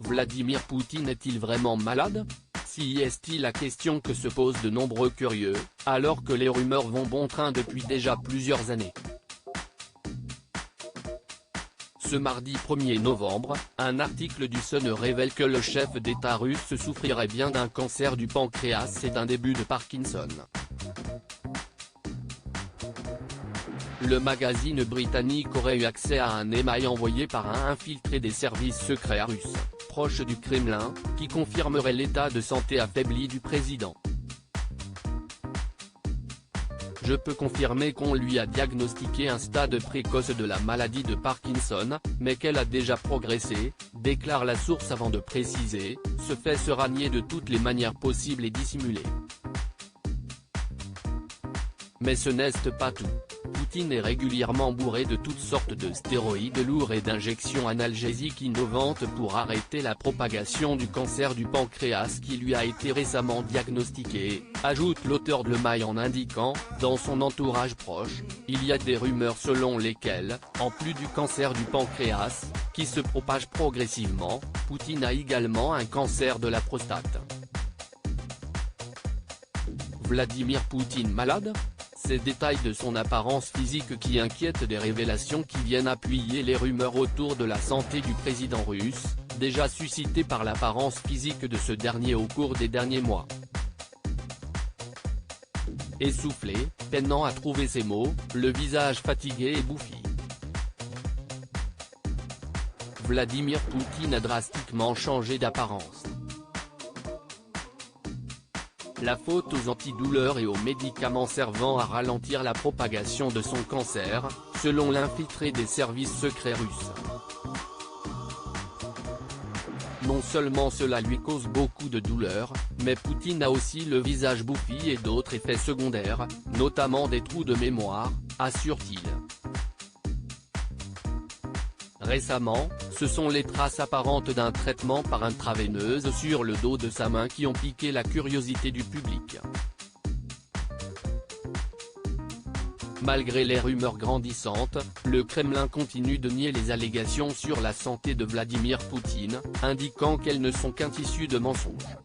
Vladimir Poutine est-il vraiment malade? Si est-il la question que se posent de nombreux curieux, alors que les rumeurs vont bon train depuis déjà plusieurs années. Ce mardi 1er novembre, un article du Sun révèle que le chef d'État russe souffrirait bien d'un cancer du pancréas et d'un début de Parkinson. Le magazine britannique aurait eu accès à un email envoyé par un infiltré des services secrets russes, proche du Kremlin, qui confirmerait l'état de santé affaibli du président. Je peux confirmer qu'on lui a diagnostiqué un stade précoce de la maladie de Parkinson, mais qu'elle a déjà progressé, déclare la source avant de préciser, ce fait sera nié de toutes les manières possibles et dissimulé. Mais ce n'est pas tout. Poutine est régulièrement bourré de toutes sortes de stéroïdes lourds et d'injections analgésiques innovantes pour arrêter la propagation du cancer du pancréas qui lui a été récemment diagnostiqué, ajoute l'auteur de l'email en indiquant, dans son entourage proche, il y a des rumeurs selon lesquelles, en plus du cancer du pancréas, qui se propage progressivement, Poutine a également un cancer de la prostate. Vladimir Poutine malade ? Ces détails de son apparence physique qui inquiètent, des révélations qui viennent appuyer les rumeurs autour de la santé du président russe, déjà suscitées par l'apparence physique de ce dernier au cours des derniers mois. Essoufflé, peinant à trouver ses mots, le visage fatigué et bouffi. Vladimir Poutine a drastiquement changé d'apparence. La faute aux antidouleurs et aux médicaments servant à ralentir la propagation de son cancer, selon l'infiltré des services secrets russes. Non seulement cela lui cause beaucoup de douleurs, mais Poutine a aussi le visage bouffi et d'autres effets secondaires, notamment des trous de mémoire, assure-t-il. Récemment, ce sont les traces apparentes d'un traitement par intraveineuse sur le dos de sa main qui ont piqué la curiosité du public. Malgré les rumeurs grandissantes, le Kremlin continue de nier les allégations sur la santé de Vladimir Poutine, indiquant qu'elles ne sont qu'un tissu de mensonges.